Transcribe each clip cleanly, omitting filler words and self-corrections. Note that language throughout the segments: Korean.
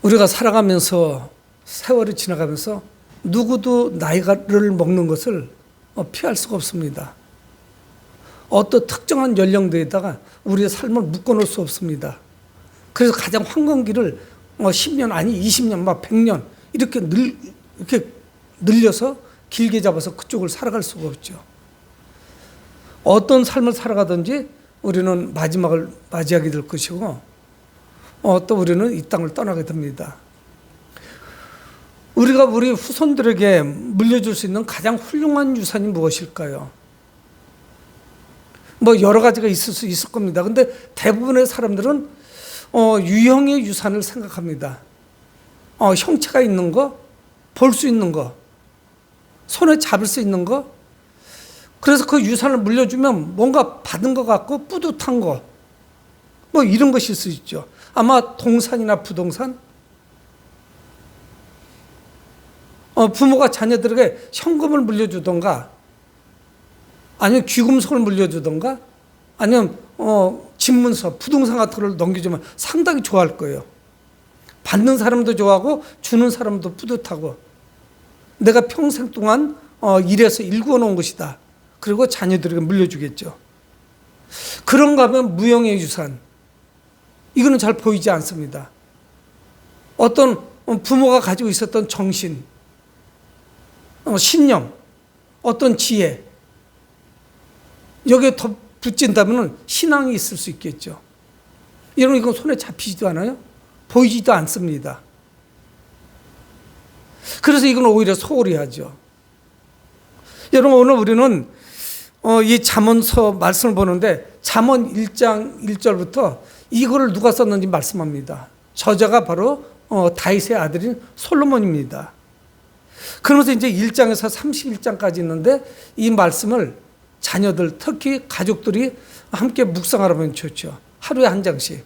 우리가 살아가면서 세월이 지나가면서 누구도 나이를 먹는 것을 피할 수가 없습니다. 어떤 특정한 연령대에다가 우리의 삶을 묶어놓을 수 없습니다. 그래서 가장 황금기를 10년 아니 20년 막 100년 이렇게 늘려서 길게 잡아서 그쪽을 살아갈 수가 없죠. 어떤 삶을 살아가든지 우리는 마지막을 맞이하게 될 것이고 또 우리는 이 땅을 떠나게 됩니다. 우리가 우리 후손들에게 물려줄 수 있는 가장 훌륭한 유산이 무엇일까요? 여러 가지가 있을 겁니다. 근데 대부분의 사람들은 유형의 유산을 생각합니다. 형체가 있는 거, 볼 수 있는 거, 손에 잡을 수 있는 거. 그래서 그 유산을 물려주면 뭔가 받은 것 같고 뿌듯한 거. 이런 것일 수 있죠. 아마 동산이나 부동산. 부모가 자녀들에게 현금을 물려주던가, 아니면 귀금속을 물려주던가, 아니면 집문서, 부동산 같은 걸 넘겨주면 상당히 좋아할 거예요. 받는 사람도 좋아하고 주는 사람도 뿌듯하고, 내가 평생 동안 일해서 일구어 놓은 것이다. 그리고 자녀들에게 물려주겠죠. 그런가 하면 무형의 유산. 이거는 잘 보이지 않습니다. 어떤 부모가 가지고 있었던 정신, 신념, 어떤 지혜, 여기에 더 붙인다면 신앙이 있을 수 있겠죠. 여러분, 이건 손에 잡히지도 않아요? 보이지도 않습니다. 그래서 이건 오히려 소홀히 하죠. 여러분, 오늘 우리는 이 잠언서 말씀을 보는데 잠언 1장 1절부터 이거를 누가 썼는지 말씀합니다. 저자가 바로 다윗의 아들인 솔로몬입니다. 그러면서 이제 1장에서 31장까지 있는데 이 말씀을 자녀들, 특히 가족들이 함께 묵상하라면 좋죠. 하루에 한 장씩.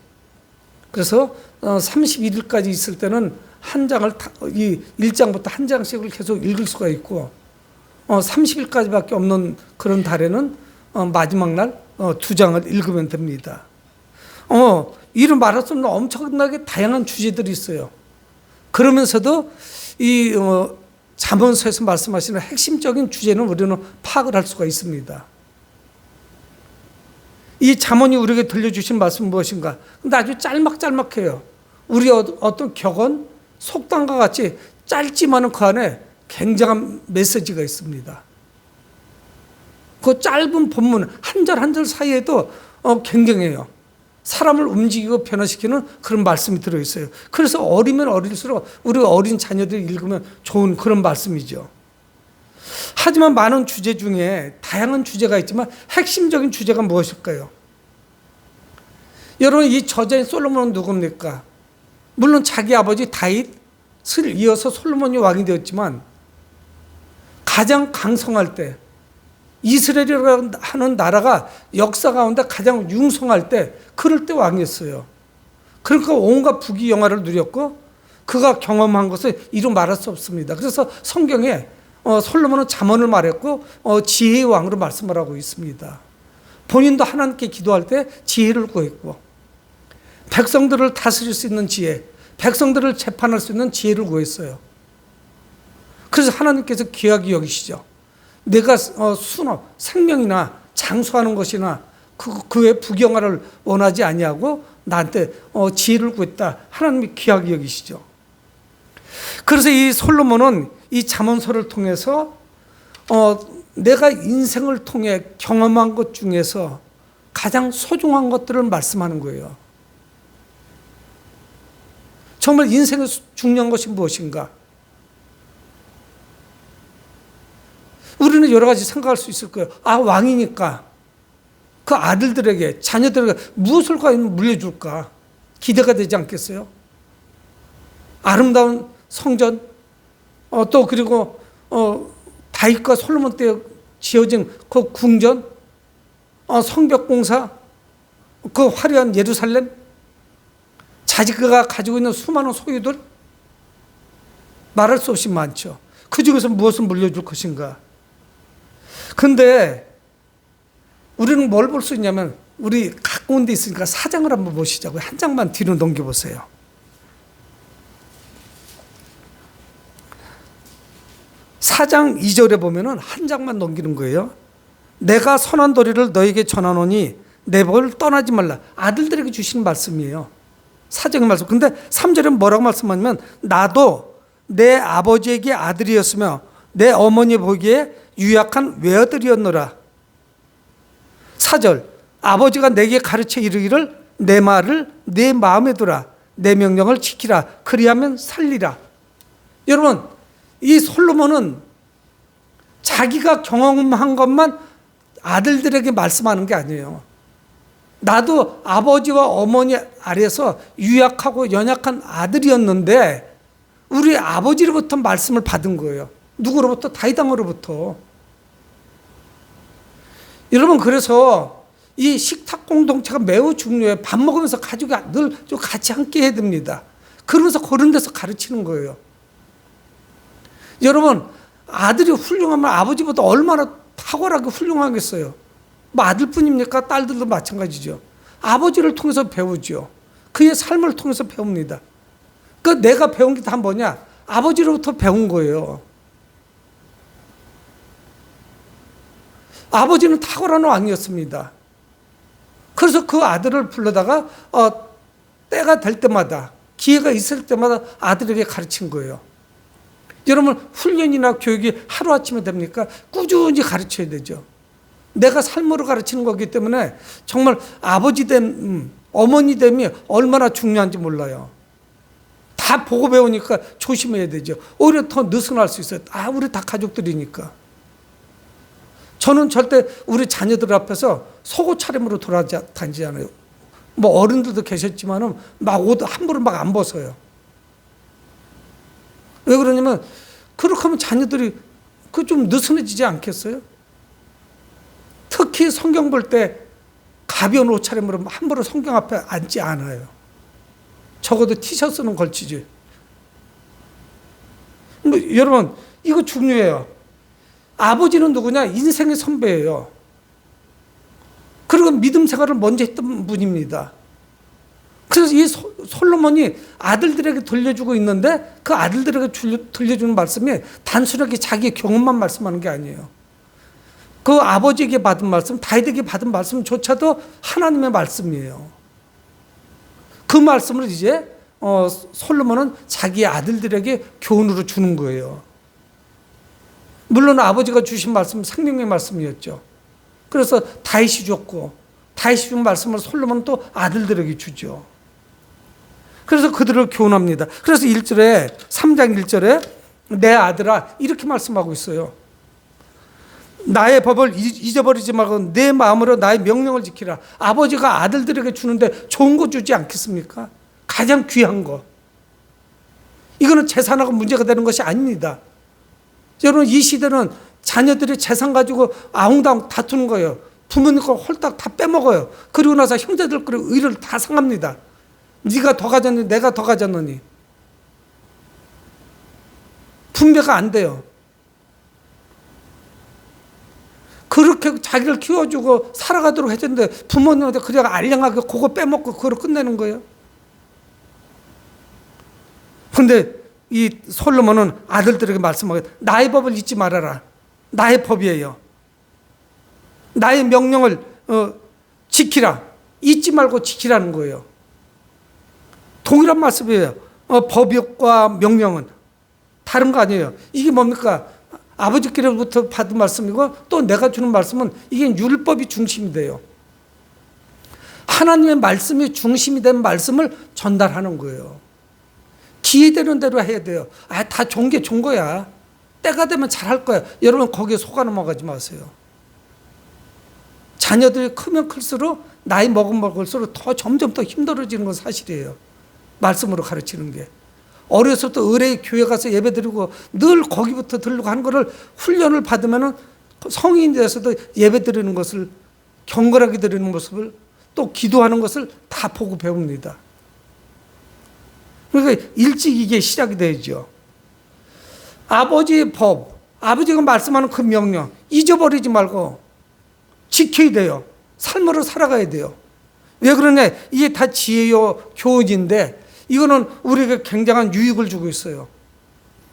그래서 31일까지 있을 때는 한 장을, 이 1장부터 한 장씩을 계속 읽을 수가 있고, 30일까지밖에 없는 그런 달에는 마지막 날 2장을 읽으면 됩니다. 이런 말할 수 없는 엄청나게 다양한 주제들이 있어요. 그러면서도 이 잠언서에서 말씀하시는 핵심적인 주제는 우리는 파악을 할 수가 있습니다. 이 잠언이 우리에게 들려주신 말씀은 무엇인가? 근데 아주 짤막짤막해요. 우리 어떤 격언, 속담과 같이 짧지만은 그 안에 굉장한 메시지가 있습니다. 그 짧은 본문 한 절 한 절 사이에도 굉장해요. 사람을 움직이고 변화시키는 그런 말씀이 들어있어요. 그래서 어리면 어릴수록 우리 어린 자녀들이 읽으면 좋은 그런 말씀이죠. 하지만 많은 주제 중에 다양한 주제가 있지만 핵심적인 주제가 무엇일까요? 여러분, 이 저자인 솔로몬은 누굽니까? 물론 자기 아버지 다윗을 이어서 솔로몬이 왕이 되었지만 가장 강성할 때, 이스라엘이라는 하는 나라가 역사 가운데 가장 융성할 때, 그럴 때 왕이었어요. 그러니까 온갖 부귀영화를 누렸고 그가 경험한 것을 이루 말할 수 없습니다. 그래서 성경에 솔로몬은 잠언을 말했고 지혜의 왕으로 말씀을 하고 있습니다. 본인도 하나님께 기도할 때 지혜를 구했고, 백성들을 다스릴 수 있는 지혜, 백성들을 재판할 수 있는 지혜를 구했어요. 그래서 하나님께서 귀하게 여기시죠. 내가 순업, 생명이나 장수하는 것이나 그의 부경화를 원하지 아니하고 나한테 지혜를 구했다. 하나님이 귀하게 여기시죠. 그래서 이 솔로몬은 이 잠언서를 통해서 내가 인생을 통해 경험한 것 중에서 가장 소중한 것들을 말씀하는 거예요. 정말 인생에 중요한 것이 무엇인가? 우리는 여러 가지 생각할 수 있을 거예요. 왕이니까 그 아들들에게, 자녀들에게 무엇을 과연 물려줄까? 기대가 되지 않겠어요? 아름다운 성전, 또 그리고 다윗과 솔로몬 때 지어진 그 궁전, 성벽공사, 그 화려한 예루살렘, 자기가 가지고 있는 수많은 소유들, 말할 수 없이 많죠. 그 중에서 무엇을 물려줄 것인가? 근데 우리는 뭘 볼 수 있냐면, 우리 갖고 온 데 있으니까 사장을 한번 보시자고요. 한 장만 뒤로 넘겨보세요. 4장 2절에 보면은 한 장만 넘기는 거예요. 내가 선한 도리를 너에게 전하노니 내 법을 떠나지 말라. 아들들에게 주시는 말씀이에요. 사정의 말씀. 근데 3절에 뭐라고 말씀하냐면 나도 내 아버지에게 아들이었으며 내 어머니 보기에 유약한 외아들이었노라. 4절 아버지가 내게 가르쳐 이르기를 내 말을 내 마음에 두라. 내 명령을 지키라. 그리하면 살리라. 여러분 이 솔로몬은 자기가 경험한 것만 아들들에게 말씀하는 게 아니에요. 나도 아버지와 어머니 아래서 유약하고 연약한 아들이었는데 우리 아버지로부터 말씀을 받은 거예요. 누구로부터? 다윗 왕으로부터. 여러분 그래서 이 식탁 공동체가 매우 중요해요. 밥 먹으면서 가족이 늘 좀 같이 함께 해야 됩니다. 그러면서 그런 데서 가르치는 거예요. 여러분 아들이 훌륭하면 아버지보다 얼마나 탁월하게 훌륭하겠어요. 뭐 아들뿐입니까? 딸들도 마찬가지죠. 아버지를 통해서 배우죠. 그의 삶을 통해서 배웁니다. 그 내가 배운 게 다 뭐냐? 아버지로부터 배운 거예요. 아버지는 탁월한 왕이었습니다. 그래서 그 아들을 불러다가 때가 될 때마다 기회가 있을 때마다 아들에게 가르친 거예요. 여러분 훈련이나 교육이 하루아침에 됩니까? 꾸준히 가르쳐야 되죠. 내가 삶으로 가르치는 거기 때문에 정말 아버지 됨, 어머니 됨이 얼마나 중요한지 몰라요. 다 보고 배우니까 조심해야 되죠. 오히려 더 느슨할 수 있어요. 우리 다 가족들이니까. 저는 절대 우리 자녀들 앞에서 속옷 차림으로 돌아다니지 않아요. 뭐 어른들도 계셨지만은 막 옷 함부로 막 안 벗어요. 왜 그러냐면 그렇게 하면 자녀들이 그 좀 느슨해지지 않겠어요? 특히 성경 볼 때 가벼운 옷차림으로 함부로 성경 앞에 앉지 않아요. 적어도 티셔츠는 걸치지. 여러분 이거 중요해요. 아버지는 누구냐? 인생의 선배예요. 그리고 믿음 생활을 먼저 했던 분입니다. 그래서 이 솔로몬이 아들들에게 들려주고 있는데 그 아들들에게 들려주는 말씀이 단순하게 자기 경험만 말씀하는 게 아니에요. 그 아버지에게 받은 말씀, 다윗에게 받은 말씀조차도 하나님의 말씀이에요. 그 말씀을 이제 솔로몬은 자기 아들들에게 교훈으로 주는 거예요. 물론 아버지가 주신 말씀은 생명의 말씀이었죠. 그래서 다윗이 줬고 다윗이 준 말씀을 솔로몬은 또 아들들에게 주죠. 그래서 그들을 교훈합니다. 그래서 1절에 3장 1절에 내 아들아 이렇게 말씀하고 있어요. 나의 법을 잊어버리지 말고 내 마음으로 나의 명령을 지키라. 아버지가 아들들에게 주는데 좋은 거 주지 않겠습니까? 가장 귀한 거. 이거는 재산하고 문제가 되는 것이 아닙니다. 여러분 이 시대는 자녀들이 재산 가지고 아웅다웅 다투는 거예요. 부모님 거 홀딱 다 빼먹어요. 그리고 나서 형제들 그리고 의를 다 상합니다. 네가 더 가졌니? 내가 더 가졌느니. 분배가 안 돼요. 그렇게 자기를 키워주고 살아가도록 해줬는데 부모님한테 그냥 알량하게 그거 빼먹고 그걸 끝내는 거예요. 그런데 이 솔로몬은 아들들에게 말씀하게 나의 법을 잊지 말아라. 나의 법이에요. 나의 명령을 지키라. 잊지 말고 지키라는 거예요. 동일한 말씀이에요. 법과 명령은 다른 거 아니에요. 이게 뭡니까? 아버지께로부터 받은 말씀이고 또 내가 주는 말씀은 이게 율법이 중심이 돼요. 하나님의 말씀이 중심이 된 말씀을 전달하는 거예요. 기회되는 대로 해야 돼요. 다 좋은 게 좋은 거야. 때가 되면 잘할 거야. 여러분 거기에 속아 넘어가지 마세요. 자녀들이 크면 클수록 나이 먹을수록 더 점점 더 힘들어지는 건 사실이에요. 말씀으로 가르치는 게. 어렸을 때 의뢰의 교회 가서 예배 드리고 늘 거기부터 들르고 하는 거를 훈련을 받으면은 성인이 돼서도 예배 드리는 것을 경건하게 드리는 모습을 또 기도하는 것을 다 보고 배웁니다. 그러니까 일찍 이게 시작이 되죠. 아버지의 법, 아버지가 말씀하는 그 명령 잊어버리지 말고 지켜야 돼요. 삶으로 살아가야 돼요. 왜 그러냐? 이게 다 지혜요 교훈인데 이거는 우리에게 굉장한 유익을 주고 있어요.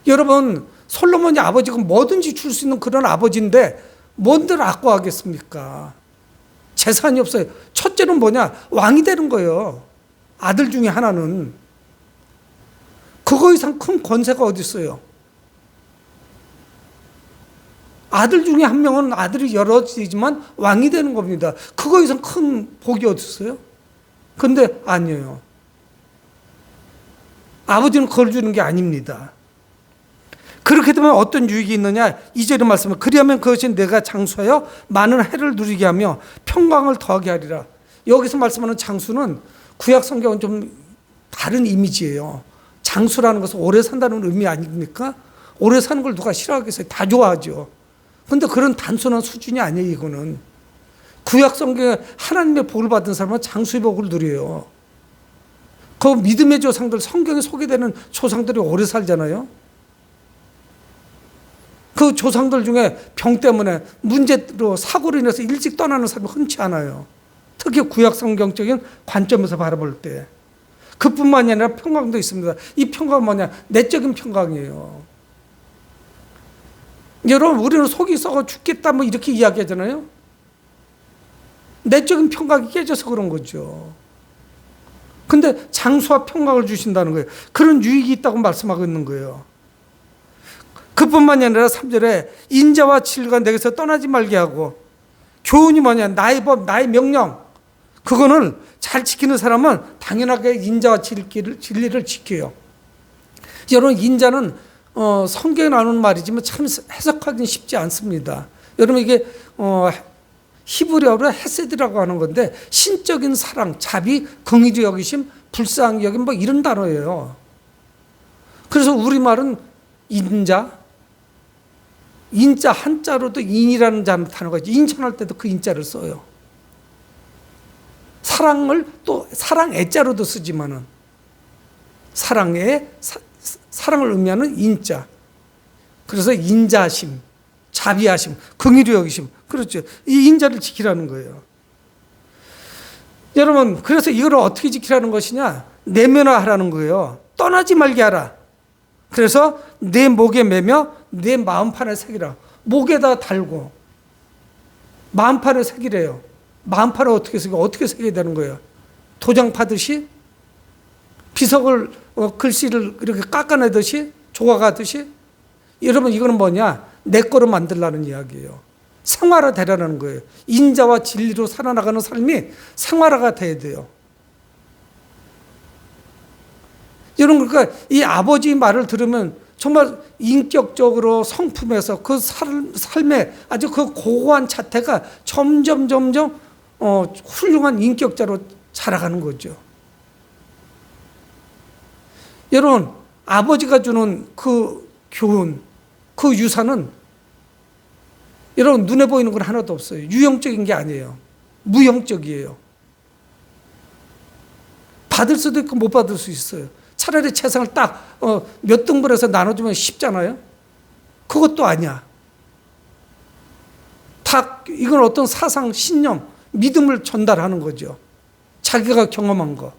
여러분 솔로몬이 아버지가 뭐든지 줄 수 있는 그런 아버지인데 뭔들 아까워하겠습니까? 재산이 없어요. 첫째는 뭐냐? 왕이 되는 거예요. 아들 중에 하나는. 그거 이상 큰 권세가 어디 있어요? 아들 중에 한 명은 아들이 여럿이지만 왕이 되는 겁니다. 그거 이상 큰 복이 어디 있어요? 근데 아니에요. 아버지는 그걸 주는 게 아닙니다. 그렇게 되면 어떤 유익이 있느냐? 2절의 말씀은 그리하면 그것이 내가 장수하여 많은 해를 누리게 하며 평강을 더하게 하리라. 여기서 말씀하는 장수는 구약 성경은 좀 다른 이미지예요. 장수라는 것은 오래 산다는 의미 아닙니까? 오래 사는 걸 누가 싫어하겠어요? 다 좋아하죠. 그런데 그런 단순한 수준이 아니에요. 이거는 구약 성경에 하나님의 복을 받은 사람은 장수의 복을 누려요. 그 믿음의 조상들, 성경에 소개되는 조상들이 오래 살잖아요. 그 조상들 중에 병 때문에 문제로 사고로 인해서 일찍 떠나는 사람이 흔치 않아요. 특히 구약 성경적인 관점에서 바라볼 때. 그뿐만이 아니라 평강도 있습니다. 이 평강은 뭐냐? 내적인 평강이에요. 여러분, 우리는 속이 썩어 죽겠다 뭐 이렇게 이야기하잖아요. 내적인 평강이 깨져서 그런 거죠. 근데 장수와 평강을 주신다는 거예요. 그런 유익이 있다고 말씀하고 있는 거예요. 그뿐만이 아니라 3절에 인자와 진리가 내게서 떠나지 말게 하고, 교훈이 뭐냐? 나의 법, 나의 명령. 그거는 잘 지키는 사람은 당연하게 인자와 진리를 지켜요. 여러분, 인자는 성경에 나오는 말이지만 참 해석하기는 쉽지 않습니다. 여러분, 이게 히브리어로 헤세드라고 하는 건데 신적인 사랑, 자비, 긍휼히 여기심, 불쌍히 여김 뭐 이런 단어예요. 그래서 우리말은 인자 한자로도 인이라는 단어가 있죠. 인천할 때도 그 인자를 써요. 사랑을 또 사랑 애자로도 쓰지만은 사랑을 의미하는 인자. 그래서 인자심, 자비하심, 긍휼히 여기심. 그렇죠. 이 인자를 지키라는 거예요. 여러분, 그래서 이걸 어떻게 지키라는 것이냐? 내면화하라는 거예요. 떠나지 말게 하라. 그래서 내 목에 매며 내 마음판에 새기라. 목에다 달고 마음판에 새기래요. 마음판에 어떻게 새겨야 되는 거예요? 도장 파듯이? 비석을 글씨를 이렇게 깎아내듯이? 조각하듯이? 여러분, 이거는 뭐냐? 내 거로 만들라는 이야기예요. 생활화 되라는 거예요. 인자와 진리로 살아나가는 삶이 생활화가 돼야 돼요. 여러분, 그러니까 이 아버지 말을 들으면 정말 인격적으로 성품에서 그 삶의 아주 그 고고한 자태가 점점 훌륭한 인격자로 자라가는 거죠. 여러분, 아버지가 주는 그 교훈, 그 유산은 여러분 눈에 보이는 건 하나도 없어요. 유형적인 게 아니에요. 무형적이에요. 받을 수도 있고 못 받을 수 있어요. 차라리 세상을 딱 몇 등분해서 나눠주면 쉽잖아요. 그것도 아니야. 이건 어떤 사상, 신념, 믿음을 전달하는 거죠. 자기가 경험한 거.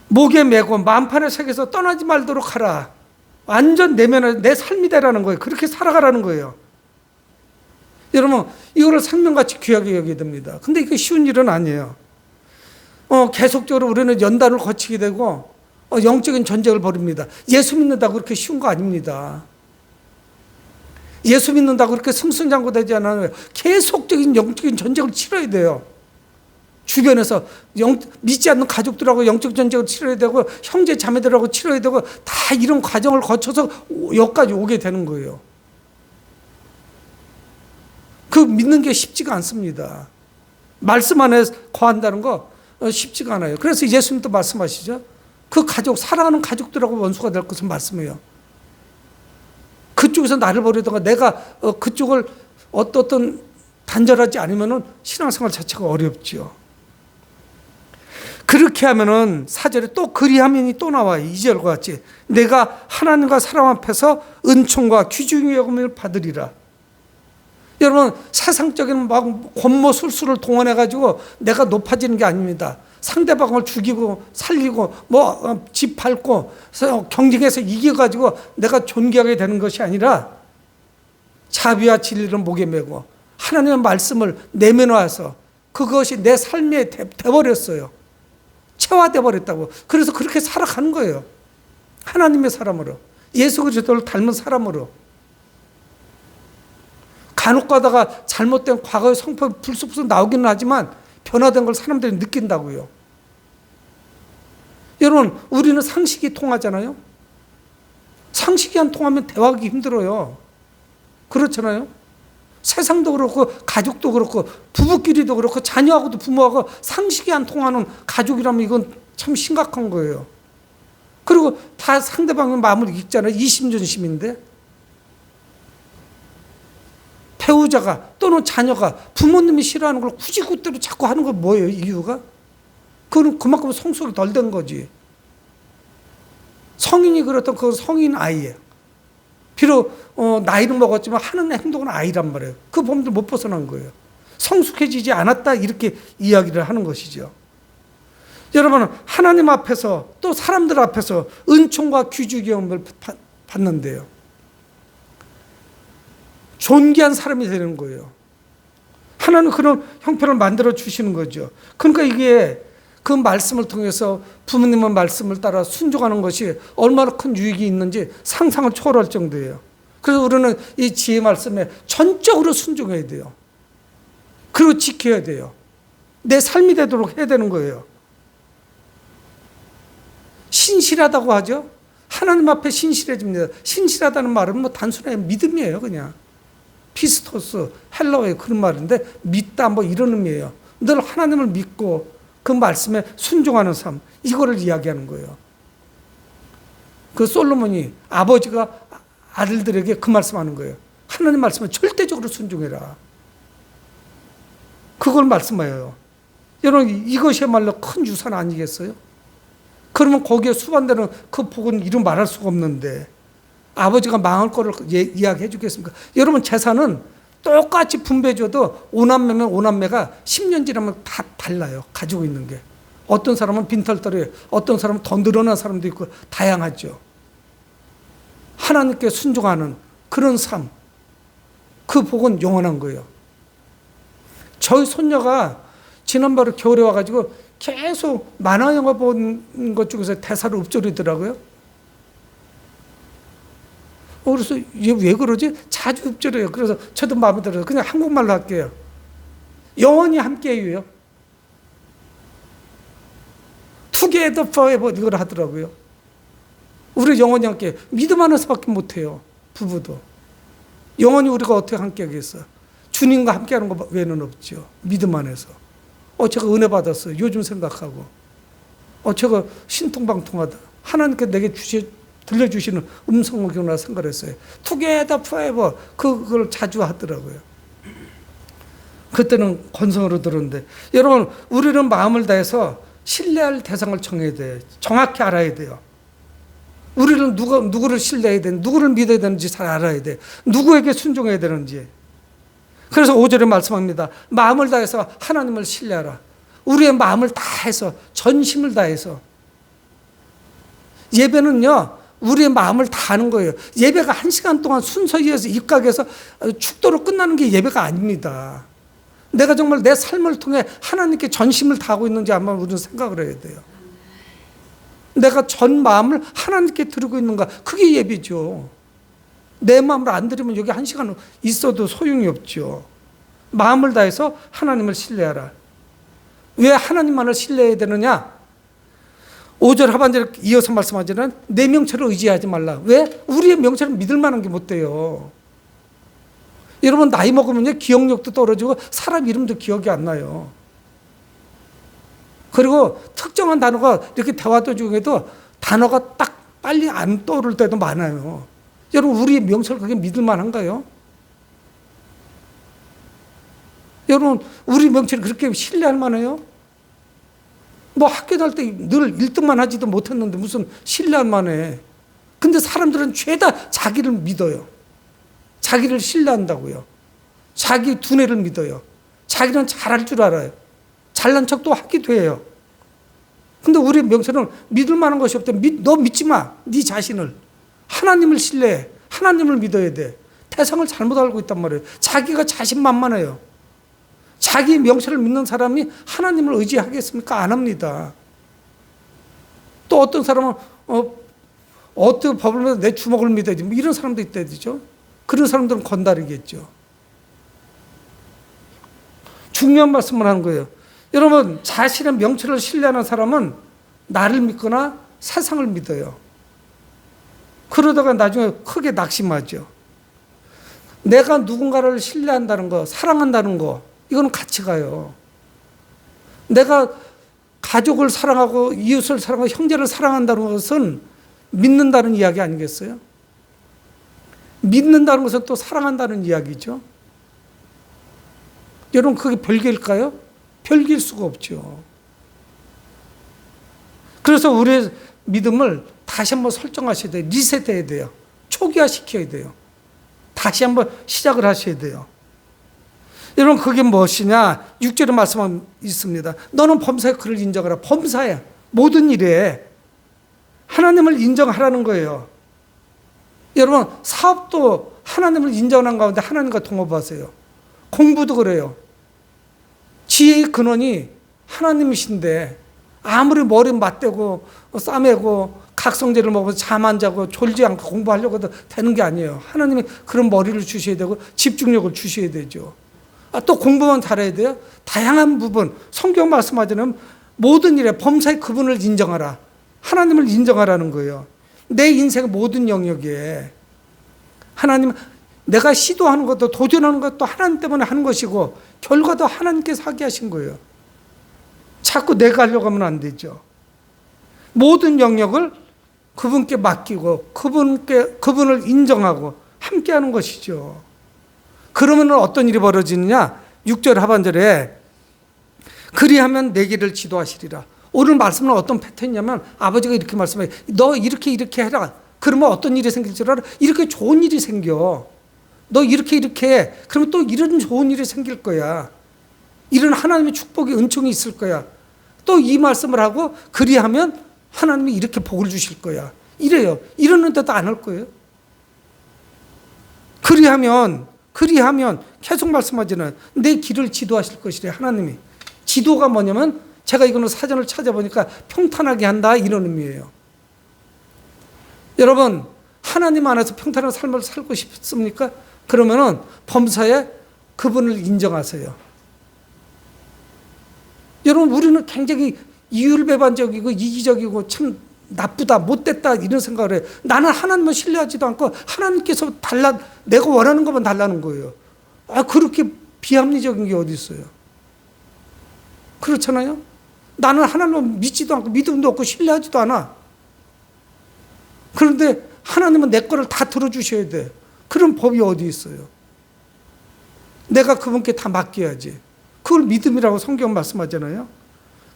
목에 메고 만판에 새겨서 떠나지 말도록 하라. 완전 내면에 내 삶이 되라는 거예요. 그렇게 살아가라는 거예요. 여러분, 이거를 생명같이 귀하게 여겨야 됩니다. 근데 이게 쉬운 일은 아니에요. 계속적으로 우리는 연단을 거치게 되고 영적인 전쟁을 벌입니다. 예수 믿는다고 그렇게 쉬운 거 아닙니다. 예수 믿는다고 그렇게 승승장구되지 않아요. 계속적인 영적인 전쟁을 치러야 돼요. 주변에서 믿지 않는 가족들하고 영적 전쟁을 치러야 되고 형제 자매들하고 치러야 되고 다 이런 과정을 거쳐서 여기까지 오게 되는 거예요. 그 믿는 게 쉽지가 않습니다. 말씀 안에 거한다는 거 쉽지가 않아요. 그래서 예수님도 말씀하시죠. 그 가족, 사랑하는 가족들하고 원수가 될 것을 말씀해요. 그쪽에서 나를 버리다가 내가 그쪽을 어떤 단절하지 않으면 신앙생활 자체가 어렵죠. 그렇게 하면은 4절에 또 그리하면이 또 나와요. 2절과 같이 내가 하나님과 사람 앞에서 은총과 귀중히 여김을 받으리라. 여러분, 세상적인 막 권모술수를 동원해 가지고 내가 높아지는 게 아닙니다. 상대방을 죽이고 살리고 집 밟고 경쟁해서 이겨가지고 내가 존경하게 되는 것이 아니라 자비와 진리를 목에 메고 하나님의 말씀을 내면화해서 그것이 내 삶에 돼버렸어요. 체화돼 버렸다고. 그래서 그렇게 살아가는 거예요. 하나님의 사람으로, 예수 그리스도를 닮은 사람으로. 간혹 가다가 잘못된 과거의 성품이 불쑥불쑥 나오기는 하지만 변화된 걸 사람들이 느낀다고요. 여러분, 우리는 상식이 통하잖아요. 상식이 안 통하면 대화하기 힘들어요. 그렇잖아요. 세상도 그렇고 가족도 그렇고 부부끼리도 그렇고 자녀하고도 부모하고 상식이 안 통하는 가족이라면 이건 참 심각한 거예요. 그리고 다 상대방의 마음을 읽잖아요. 이심전심인데 배우자가 또는 자녀가 부모님이 싫어하는 걸 굳이 그대로 자꾸 하는 건 뭐예요? 이유가? 그건 그만큼 성숙이 덜 된 거지. 성인이 그렇다면 그건 성인 아이예요. 비록 나이는 먹었지만 하는 행동은 아이란 말이에요. 그 범위를 못 벗어난 거예요. 성숙해지지 않았다 이렇게 이야기를 하는 것이죠. 여러분, 하나님 앞에서 또 사람들 앞에서 은총과 귀주경험을 받는데요. 존귀한 사람이 되는 거예요. 하나님 그런 형편을 만들어 주시는 거죠. 그러니까 이게 그 말씀을 통해서 부모님의 말씀을 따라 순종하는 것이 얼마나 큰 유익이 있는지 상상을 초월할 정도예요. 그래서 우리는 이 지혜 말씀에 전적으로 순종해야 돼요. 그리고 지켜야 돼요. 내 삶이 되도록 해야 되는 거예요. 신실하다고 하죠. 하나님 앞에 신실해집니다. 신실하다는 말은 단순한 믿음이에요. 그냥 피스토스 헬라어의 그런 말인데 믿다 이런 의미예요. 늘 하나님을 믿고 그 말씀에 순종하는 삶, 이거를 이야기하는 거예요. 그 솔로몬이 아버지가 아들들에게 그 말씀하는 거예요. 하나님 말씀에 절대적으로 순종해라. 그걸 말씀해요. 여러분, 이것이야말로 큰 유산 아니겠어요? 그러면 거기에 수반되는 그 복은 이루 말할 수가 없는데 아버지가 망할 거를 이야기해 주겠습니까? 여러분, 재산은 똑같이 분배해줘도 오남매면 오남매가 10년 지나면 다 달라요. 가지고 있는 게. 어떤 사람은 빈털터리에, 어떤 사람은 더 늘어난 사람도 있고 다양하죠. 하나님께 순종하는 그런 삶, 그 복은 영원한 거예요. 저희 손녀가 지난번에 겨울에 와가지고 계속 만화 영화 본 것 중에서 대사를 읊조리더라고요. 그래서 얘 왜 그러지? 자주 읊조려요. 그래서 저도 마음에 들어서 그냥 한국말로 할게요. 영원히 함께해요. Together forever 이걸 하더라고요. 우리 영원히 함께 믿음 안에서밖에 못해요. 부부도. 영원히 우리가 어떻게 함께 하겠어? 주님과 함께하는 것 외에는 없죠. 믿음 안에서. 제가 은혜 받았어요. 요즘 생각하고. 제가 신통방통하다. 하나님께 내게 들려주시는 음성이구나 생각했어요. Together forever 그걸 자주 하더라고요. 그때는 건성으로 들었는데 여러분, 우리는 마음을 다해서 신뢰할 대상을 정해야 돼요. 정확히 알아야 돼요. 우리는 누구를 신뢰해야 되는지, 누구를 믿어야 되는지 잘 알아야 돼요. 누구에게 순종해야 되는지. 그래서 5절에 말씀합니다. 마음을 다해서 하나님을 신뢰하라. 우리의 마음을 다해서, 전심을 다해서. 예배는요, 우리의 마음을 다하는 거예요. 예배가 1시간 동안 순서이어서 입각해서 축도로 끝나는 게 예배가 아닙니다. 내가 정말 내 삶을 통해 하나님께 전심을 다하고 있는지 한번 우리는 생각을 해야 돼요. 내가 전 마음을 하나님께 드리고 있는가? 그게 예배죠. 내 마음을 안 드리면 여기 1시간 있어도 소용이 없죠. 마음을 다해서 하나님을 신뢰하라. 왜 하나님만을 신뢰해야 되느냐? 5절 하반절에 이어서 말씀하지는 내 명철을 의지하지 말라. 왜? 우리의 명철은 믿을 만한 게 못 돼요. 여러분, 나이 먹으면 기억력도 떨어지고 사람 이름도 기억이 안 나요. 그리고 특정한 단어가 이렇게 대화도 중에도 단어가 딱 빨리 안 떠오를 때도 많아요. 여러분, 우리의 명철 그게 믿을 만한가요? 여러분, 우리 명철이 그렇게 신뢰할 만해요? 학교 다닐 때 늘 1등만 하지도 못했는데 무슨 신뢰할 만해. 근데 사람들은 죄다 자기를 믿어요. 자기를 신뢰한다고요. 자기 두뇌를 믿어요. 자기는 잘할 줄 알아요. 잘난 척도 하기도 해요. 근데 우리 명철은 믿을 만한 것이 없대. 너 믿지 마. 네 자신을. 하나님을 신뢰해. 하나님을 믿어야 돼. 대상을 잘못 알고 있단 말이에요. 자기가 자신만만해요. 자기 명철을 믿는 사람이 하나님을 의지하겠습니까? 안 합니다. 또 어떤 사람은 어떻게 법을 믿어 내 주먹을 믿어야지. 뭐 이런 사람도 있다죠. 그런 사람들은 건달이겠죠. 중요한 말씀을 하는 거예요. 여러분, 자신의 명철을 신뢰하는 사람은 나를 믿거나 세상을 믿어요. 그러다가 나중에 크게 낙심하죠. 내가 누군가를 신뢰한다는 거, 사랑한다는 거, 이거는 같이 가요. 내가 가족을 사랑하고 이웃을 사랑하고 형제를 사랑한다는 것은 믿는다는 이야기 아니겠어요? 믿는다는 것은 또 사랑한다는 이야기죠. 여러분, 그게 별개일까요? 별개일 수가 없죠. 그래서 우리의 믿음을 다시 한번 설정하셔야 돼요. 리셋해야 돼요. 초기화시켜야 돼요. 다시 한번 시작을 하셔야 돼요. 여러분, 그게 무엇이냐? 6절에 말씀 있습니다. 너는 범사에 그를 인정하라. 범사에 모든 일에 하나님을 인정하라는 거예요. 여러분, 사업도 하나님을 인정하는 가운데 하나님과 동업하세요. 공부도 그래요. 지혜의 근원이 하나님이신데 아무리 머리 맞대고 싸매고 각성제를 먹어서 잠 안 자고 졸지 않고 공부하려고 해도 되는 게 아니에요. 하나님이 그런 머리를 주셔야 되고 집중력을 주셔야 되죠. 또 공부만 잘해야 돼요. 다양한 부분, 성경 말씀하자면 모든 일에 범사에 그분을 인정하라. 하나님을 인정하라는 거예요. 내 인생의 모든 영역에 하나님, 내가 시도하는 것도 도전하는 것도 하나님 때문에 하는 것이고 결과도 하나님께서 하게 하신 거예요. 자꾸 내가 하려고 하면 안 되죠. 모든 영역을 그분께 맡기고 그분을 인정하고 함께하는 것이죠. 그러면 어떤 일이 벌어지느냐? 6절 하반절에 그리하면 내 길을 지도하시리라. 오늘 말씀은 어떤 패턴이냐면 아버지가 이렇게 말씀해요. 너 이렇게 해라. 그러면 어떤 일이 생길 줄 알아? 이렇게 좋은 일이 생겨. 너 이렇게 해. 그러면 또 이런 좋은 일이 생길 거야. 이런 하나님의 축복의 은총이 있을 거야. 또 이 말씀을 하고 그리하면 하나님이 이렇게 복을 주실 거야. 이래요. 이러는데도 안 할 거예요. 그리하면 계속 말씀하잖아요. 내 길을 지도하실 것이래. 하나님이. 지도가 뭐냐면 제가 이거는 사전을 찾아보니까 평탄하게 한다 이런 의미예요. 여러분, 하나님 안에서 평탄한 삶을 살고 싶습니까? 그러면은 범사에 그분을 인정하세요. 여러분, 우리는 굉장히 이율배반적이고 이기적이고 참 나쁘다, 못됐다 이런 생각을 해요. 나는 하나님을 신뢰하지도 않고 하나님께서 내가 원하는 것만 달라는 거예요. 그렇게 비합리적인 게 어디 있어요? 그렇잖아요? 나는 하나님을 믿지도 않고 믿음도 없고 신뢰하지도 않아. 그런데 하나님은 내 거를 다 들어주셔야 돼. 그런 법이 어디 있어요? 내가 그분께 다 맡겨야지. 그걸 믿음이라고 성경 말씀하잖아요.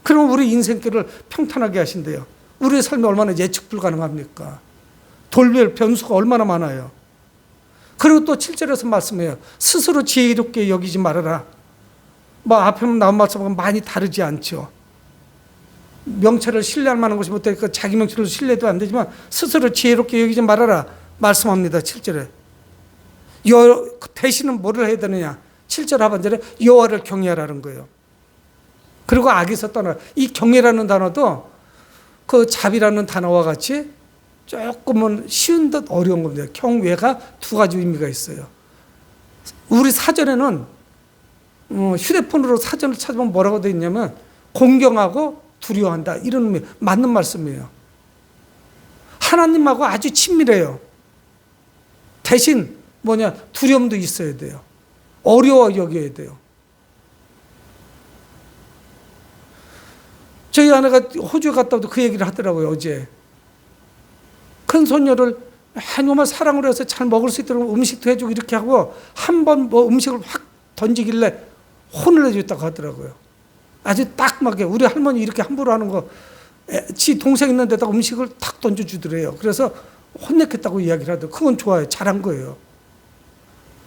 그러면 우리 인생길을 평탄하게 하신대요. 우리의 삶이 얼마나 예측 불가능합니까? 돌별 변수가 얼마나 많아요. 그리고 또 7절에서 말씀해요. 스스로 지혜롭게 여기지 말아라. 앞에 나온 말씀하고 많이 다르지 않죠. 명철을 신뢰할 만한 것이 못되니까 자기 명철을 신뢰도 안 되지만 스스로 지혜롭게 여기지 말아라 말씀합니다. 7절에. 대신은 뭐를 해야 되느냐? 7절 하반절에 여호와를 경외하라는 거예요. 그리고 악에서 떠나. 이 경외라는 단어도 그 잡이라는 단어와 같이 조금은 쉬운 듯 어려운 겁니다. 경외가 두 가지 의미가 있어요. 우리 사전에는 휴대폰으로 사전을 찾으면 뭐라고 되어 있냐면 공경하고 두려워한다 이런 의미, 맞는 말씀이에요. 하나님하고 아주 친밀해요. 대신 두려움도 있어야 돼요. 어려워 여겨야 돼요. 저희 아내가 호주에 갔다 와도 그 얘기를 하더라고요. 어제 큰 손녀를 정말 사랑을 해서 잘 먹을 수 있도록 음식도 해주고 이렇게 하고 한 번 음식을 확 던지길래 혼을 내줬다고 하더라고요. 아주 딱 맞게 우리 할머니 이렇게 함부로 하는 거 지 동생 있는 데다가 음식을 탁 던져주더래요. 그래서 혼냈겠다고 이야기를 하더라고요. 그건 좋아요. 잘한 거예요.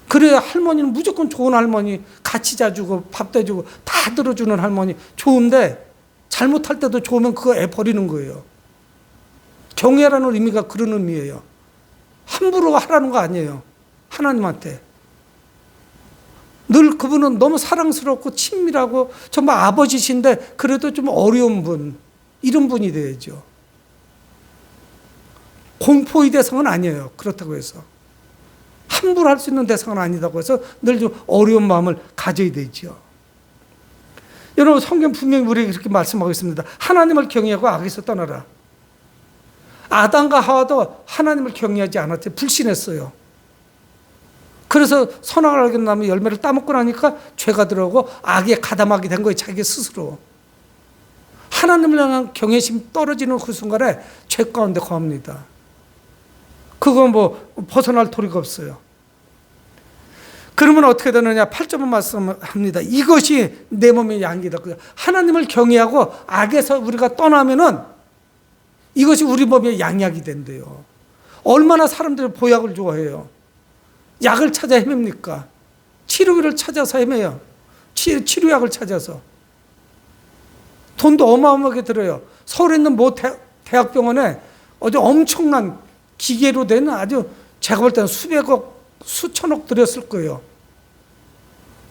그래야 할머니는 무조건 좋은 할머니, 같이 자주고 밥도 해주고 다 들어주는 할머니 좋은데 잘못할 때도 좋으면 그거 애 버리는 거예요. 경외라는 의미가 그런 의미예요. 함부로 하라는 거 아니에요. 하나님한테. 늘 그분은 너무 사랑스럽고 친밀하고 정말 아버지신데 그래도 좀 어려운 분, 이런 분이 돼야죠. 공포의 대상은 아니에요. 그렇다고 해서. 함부로 할 수 있는 대상은 아니다고 해서 늘 좀 어려운 마음을 가져야 되죠. 여러분, 성경 분명히 우리에게 그렇게 말씀하고 있습니다. 하나님을 경외하고 악에서 떠나라. 아담과 하와도 하나님을 경외하지 않았어요. 불신했어요. 그래서 선악을 알게 되면 열매를 따먹고 나니까 죄가 들어오고 악에 가담하게 된 거예요. 자기 스스로. 하나님을 향한 경외심이 떨어지는 그 순간에 죄 가운데 거합니다. 그건 뭐 벗어날 도리가 없어요. 그러면 어떻게 되느냐? 8절은 말씀합니다. 이것이 내 몸의 양이다. 하나님을 경외하고 악에서 우리가 떠나면은 이것이 우리 몸의 양약이 된대요. 얼마나 사람들이 보약을 좋아해요. 약을 찾아 헤맵니까? 치료기를 찾아서 헤매요. 치료약을 찾아서. 돈도 어마어마하게 들어요. 서울에 있는 모 대학병원에 아주 엄청난 기계로 된 아주 제가 볼 때는 수백억, 수천억 들였을 거예요.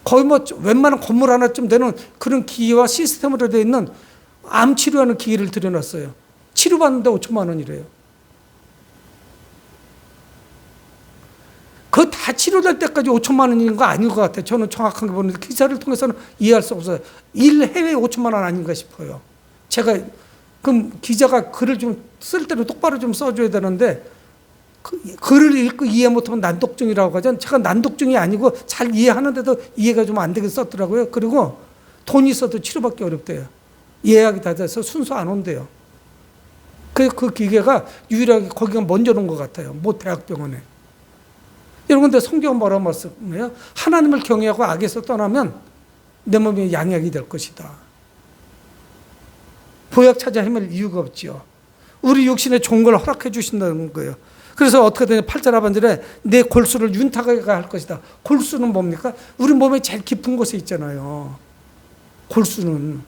거의 뭐 웬만한 건물 하나쯤 되는 그런 기계와 시스템으로 되어 있는 암 치료하는 기계를 들여놨어요. 치료받는데 5천만 원이래요. 그거 다 치료될 때까지 5천만 원인 거 아닌 것 같아요. 저는 정확하게 보는데 기사를 통해서는 이해할 수 없어요. 해외에 5천만 원 아닌가 싶어요. 제가 그럼 기자가 글을 좀 쓸 때로 똑바로 좀 써줘야 되는데 글을 읽고 이해 못하면 난독증이라고 하죠. 제가 난독증이 아니고 잘 이해하는데도 이해가 좀 안 되게 썼더라고요. 그리고 돈이 있어도 치료받기 어렵대요. 예약이 다 돼서 순서 안 온대요. 그 기계가 유일하게 거기가 먼저 온 것 같아요. 모 대학병원에. 여러분, 근데 성경은 뭐라고 말씀해요? 하나님을 경외하고 악에서 떠나면 내 몸이 양약이 될 것이다. 보약 찾아 헤맬 이유가 없죠. 우리 육신에 좋은 걸 허락해 주신다는 거예요. 그래서 어떻게 되냐? 8절 하반절에 내 골수를 윤탁하게 할 것이다. 골수는 뭡니까? 우리 몸에 제일 깊은 곳에 있잖아요. 골수는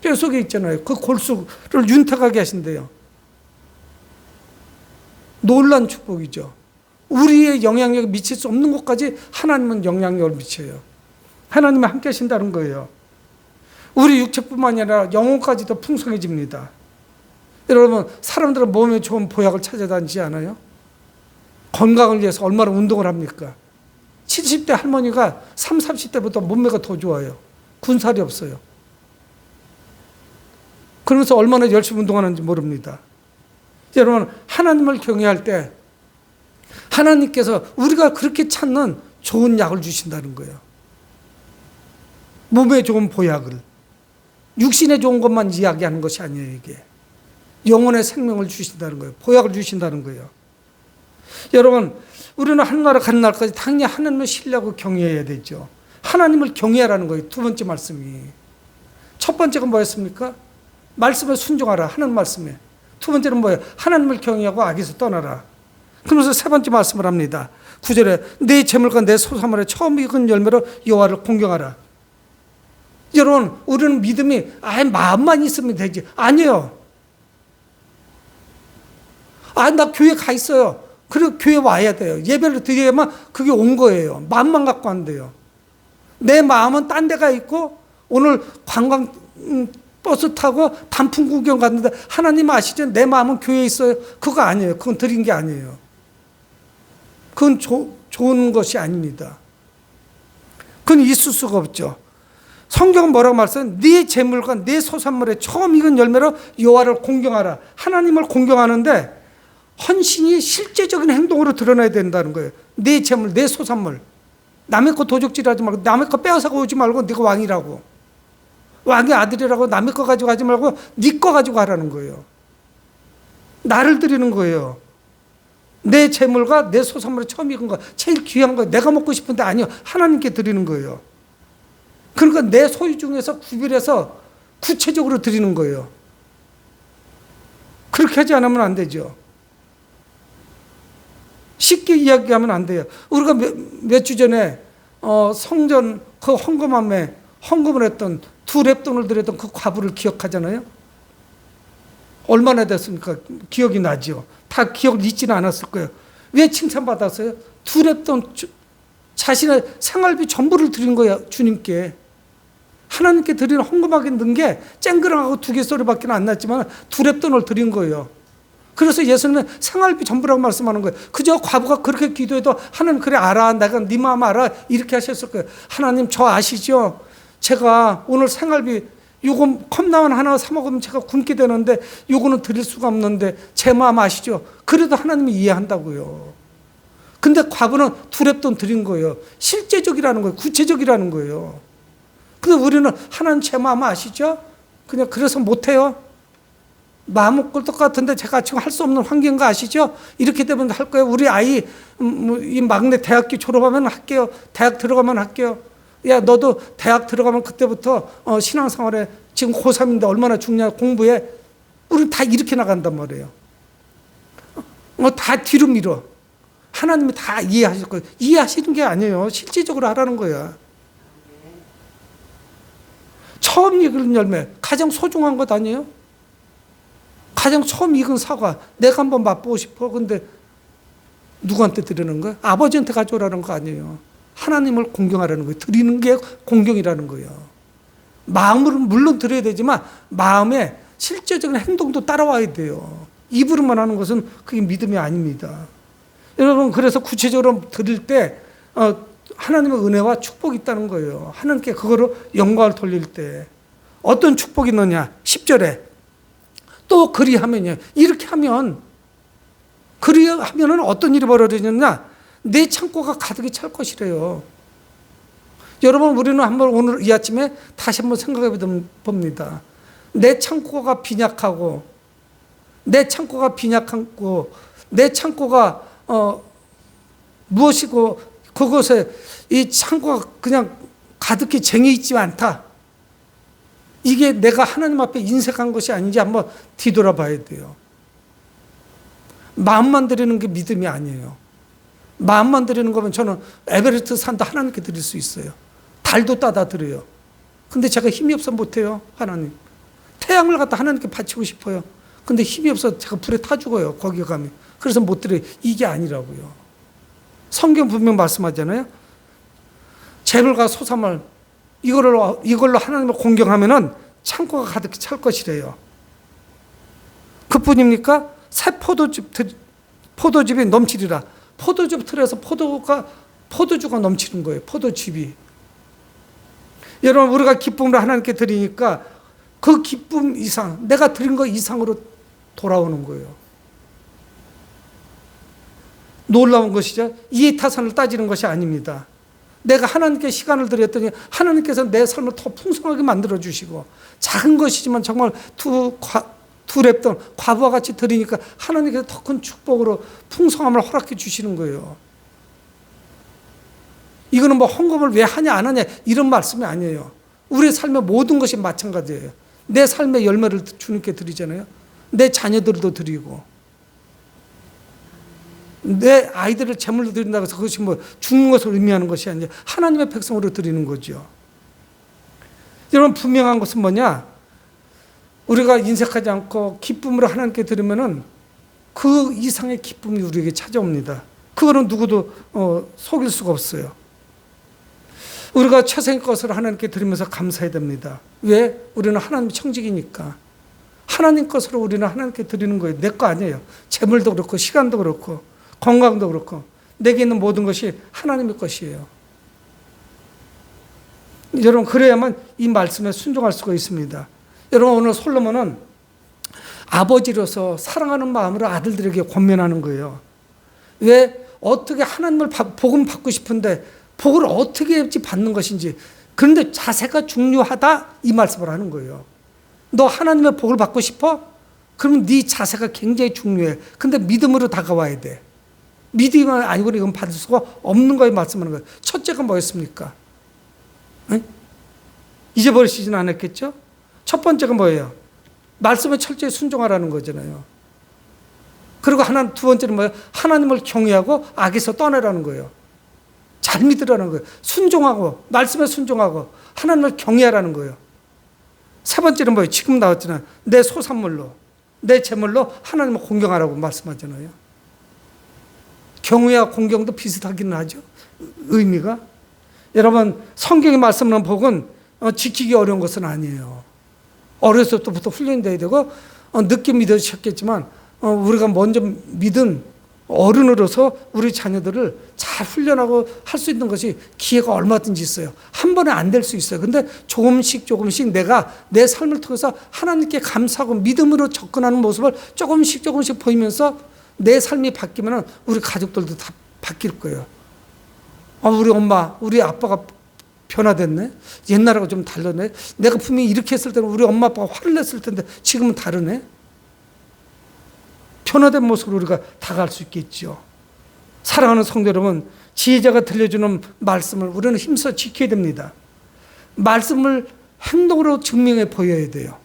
뼈 속에 있잖아요. 그 골수를 윤탁하게 하신대요. 놀란 축복이죠. 우리의 영향력이 미칠 수 없는 곳까지 하나님은 영향력을 미쳐요. 하나님이 함께 하신다는 거예요. 우리 육체뿐만 아니라 영혼까지도 풍성해집니다. 여러분, 사람들은 몸에 좋은 보약을 찾아다니지 않아요? 건강을 위해서 얼마나 운동을 합니까? 70대 할머니가 30, 40대부터 몸매가 더 좋아요. 군살이 없어요. 그러면서 얼마나 열심히 운동하는지 모릅니다. 여러분, 하나님을 경외할 때 하나님께서 우리가 그렇게 찾는 좋은 약을 주신다는 거예요. 몸에 좋은 보약을. 육신에 좋은 것만 이야기하는 것이 아니에요, 이게. 영혼의 생명을 주신다는 거예요. 보약을 주신다는 거예요. 여러분, 우리는 하늘나라 가는 날까지 당연히 하나님을 신뢰하고 경외해야 되죠. 하나님을 경외하라는 거예요. 두 번째 말씀이. 첫 번째가 뭐였습니까? 말씀에 순종하라. 하는 말씀에. 두 번째는 뭐예요? 하나님을 경외하고 악에서 떠나라. 그러면서 세 번째 말씀을 합니다. 9절에 내 재물과 내 소산물의 처음 익은 열매로 여호와를 공경하라. 여러분, 우리는 믿음이 마음만 있으면 되지. 아니에요. 나 교회 가 있어요. 그리고 교회 와야 돼요. 예배를 드려야만 그게 온 거예요. 마음만 갖고 안 돼요. 내 마음은 딴 데가 있고 오늘 관광 버스 타고 단풍 구경 갔는데 하나님 아시죠? 내 마음은 교회에 있어요. 그거 아니에요. 그건 드린 게 아니에요. 그건 좋은 것이 아닙니다. 그건 있을 수가 없죠. 성경은 뭐라고 말씀해요? 네 재물과 네 소산물의 처음 익은 열매로 여호와를 공경하라. 하나님을 공경하는데 헌신이 실제적인 행동으로 드러나야 된다는 거예요. 네 재물, 네 소산물. 남의 거 도적질하지 말고 남의 거 빼앗아가 오지 말고 네가 왕이라고. 왕의 아들이라고 남의 거 가지고 하지 말고 네 거 가지고 하라는 거예요. 나를 드리는 거예요. 내 재물과 내 소산물에 처음 익은 거, 제일 귀한 거, 내가 먹고 싶은데 아니요. 하나님께 드리는 거예요. 그러니까 내 소유 중에서 구별해서 구체적으로 드리는 거예요. 그렇게 하지 않으면 안 되죠. 쉽게 이야기하면 안 돼요. 우리가 몇 주 전에 성전 그 헌금함에 헌금을 했던 두 랩돈을 드렸던 그 과부를 기억하잖아요. 얼마나 됐습니까? 기억이 나죠. 다 기억 잊지는 않았을 거예요. 왜 칭찬받았어요? 두 랩돈 자신의 생활비 전부를 드린 거야, 주님께. 하나님께 드리는 헌금하게 넣은 게 쨍그랑하고 두 개 소리밖에 안 났지만 두 랩돈을 드린 거예요. 그래서 예수님은 생활비 전부라고 말씀하는 거예요. 그저 과부가 그렇게 기도해도 하나님 그래 알아. 내가 네 마음 알아. 이렇게 하셨을 거예요. 하나님 저 아시죠? 제가 오늘 생활비 요거 컵라면 하나 사 먹으면 제가 굶게 되는데 요거는 드릴 수가 없는데 제 마음 아시죠? 그래도 하나님이 이해한다고요. 근데 과부는 두 랩돈 드린 거예요. 실제적이라는 거예요. 구체적이라는 거예요. 근데 우리는 하나님 제 마음 아시죠? 그냥 그래서 못해요. 마음은 꿀떡 같은데 제가 지금 할 수 없는 환경인 거 아시죠? 이렇게 되면 할 거예요. 우리 아이 이 막내 대학교 졸업하면 할게요. 대학 들어가면 할게요. 야 너도 대학 들어가면 그때부터 신앙생활에 지금 고3인데 얼마나 중요한 공부해. 우리 다 이렇게 나간단 말이에요. 다 뒤로 밀어. 하나님이 다 이해하실 거예요. 이해하시는 게 아니에요. 실질적으로 하라는 거야. 처음 익은 열매 가장 소중한 것 아니에요? 가장 처음 익은 사과 내가 한번 맛보고 싶어. 근데 누구한테 드리는 거야? 아버지한테 가져오라는 거 아니에요. 하나님을 공경하라는 거예요. 드리는 게 공경이라는 거예요. 마음으로 물론 드려야 되지만 마음에 실제적인 행동도 따라와야 돼요. 입으로만 하는 것은 그게 믿음이 아닙니다. 여러분 그래서 구체적으로 드릴 때 하나님의 은혜와 축복이 있다는 거예요. 하나님께 그거로 영광을 돌릴 때 어떤 축복이 있느냐? 10절에 또 그리하면요. 이렇게 하면 그리하면은 어떤 일이 벌어지느냐? 내 창고가 가득히 찰 것이래요. 여러분 우리는 한번 오늘 이 아침에 다시 한번 생각해 봅니다. 내 창고가 빈약하고 내 창고가 무엇이고 그곳에 이 창고가 그냥 가득히 쟁여 있지 않다. 이게 내가 하나님 앞에 인색한 것이 아닌지 한번 뒤돌아봐야 돼요. 마음만 드리는 게 믿음이 아니에요. 마음만 드리는 거면 저는 에베레스트 산도 하나님께 드릴 수 있어요. 달도 따다 드려요. 근데 제가 힘이 없어 못해요. 하나님. 태양을 갖다 하나님께 바치고 싶어요. 근데 힘이 없어 제가 불에 타 죽어요. 거기 가면. 그래서 못 드려요. 이게 아니라고요. 성경 분명 말씀하잖아요. 재물과 소산물 이걸로 하나님을 공경하면은 창고가 가득히 찰 것이래요. 그뿐입니까? 새 포도즙이 넘치리라. 포도즙 틀에서 포도주가 넘치는 거예요. 포도즙이. 여러분 우리가 기쁨을 하나님께 드리니까 그 기쁨 이상, 내가 드린 거 이상으로 돌아오는 거예요. 놀라운 것이죠. 이해타산을 따지는 것이 아닙니다. 내가 하나님께 시간을 드렸더니 하나님께서 내 삶을 더 풍성하게 만들어주시고 작은 것이지만 정말 두 랩돈 과부와 같이 드리니까 하나님께서 더 큰 축복으로 풍성함을 허락해 주시는 거예요. 이거는 뭐 헌금을 왜 하냐 안 하냐 이런 말씀이 아니에요. 우리의 삶의 모든 것이 마찬가지예요. 내 삶의 열매를 주님께 드리잖아요. 내 자녀들도 드리고 내 아이들을 제물로 드린다고 해서 그것이 뭐 죽는 것을 의미하는 것이 아니라 하나님의 백성으로 드리는 거죠. 여러분 분명한 것은 뭐냐? 우리가 인색하지 않고 기쁨으로 하나님께 드리면은 그 이상의 기쁨이 우리에게 찾아옵니다. 그거는 누구도 속일 수가 없어요. 우리가 최선의 것을 하나님께 드리면서 감사해야 됩니다. 왜? 우리는 하나님의 청직이니까. 하나님 것으로 우리는 하나님께 드리는 거예요. 내 거 아니에요. 재물도 그렇고 시간도 그렇고 건강도 그렇고 내게 있는 모든 것이 하나님의 것이에요. 여러분 그래야만 이 말씀에 순종할 수가 있습니다. 여러분 오늘 솔로몬은 아버지로서 사랑하는 마음으로 아들들에게 권면하는 거예요. 왜? 어떻게 하나님을 복음 받고 싶은데 복을 어떻게 받는 것인지. 그런데 자세가 중요하다 이 말씀을 하는 거예요. 너 하나님의 복을 받고 싶어? 그러면 네 자세가 굉장히 중요해. 근데 믿음으로 다가와야 돼. 믿음이 아니고는 이건 받을 수가 없는 거에 말씀하는 거예요. 첫째가 뭐였습니까? 응? 잊어버리시진 않았겠죠? 첫 번째가 뭐예요? 말씀에 철저히 순종하라는 거잖아요. 그리고 두 번째는 뭐예요? 하나님을 경외하고 악에서 떠나라는 거예요. 잘 믿으라는 거예요. 순종하고 말씀에 순종하고 하나님을 경외하라는 거예요. 세 번째는 뭐예요? 지금 나왔잖아요. 내 소산물로 내 제물로 하나님을 공경하라고 말씀하잖아요. 경외와 공경도 비슷하기는 하죠. 의미가. 여러분 성경의 말씀하는 복은 지키기 어려운 것은 아니에요. 어렸을 때부터 훈련돼야 되고 늦게 믿으셨겠지만 우리가 먼저 믿은 어른으로서 우리 자녀들을 잘 훈련하고 할 수 있는 것이 기회가 얼마든지 있어요. 한 번에 안 될 수 있어요. 근데 조금씩 내가 내 삶을 통해서 하나님께 감사하고 믿음으로 접근하는 모습을 조금씩 보이면서 내 삶이 바뀌면 우리 가족들도 다 바뀔 거예요. 우리 엄마, 우리 아빠가 변화됐네. 옛날하고 좀 다르네. 내가 분명히 이렇게 했을 때는 우리 엄마 아빠가 화를 냈을 텐데 지금은 다르네. 변화된 모습으로 우리가 다가갈 수 있겠죠. 사랑하는 성도 여러분, 지혜자가 들려주는 말씀을 우리는 힘써 지켜야 됩니다. 말씀을 행동으로 증명해 보여야 돼요.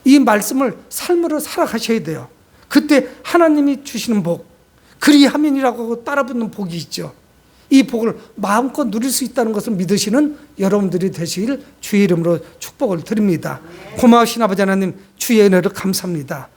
이 말씀을 삶으로 살아가셔야 돼요. 그때 하나님이 주시는 복, 그리하면이라고 따라붙는 복이 있죠. 이 복을 마음껏 누릴 수 있다는 것을 믿으시는 여러분들이 되시길 주의 이름으로 축복을 드립니다. 고마우신 아버지 하나님, 주의 은혜를 감사합니다.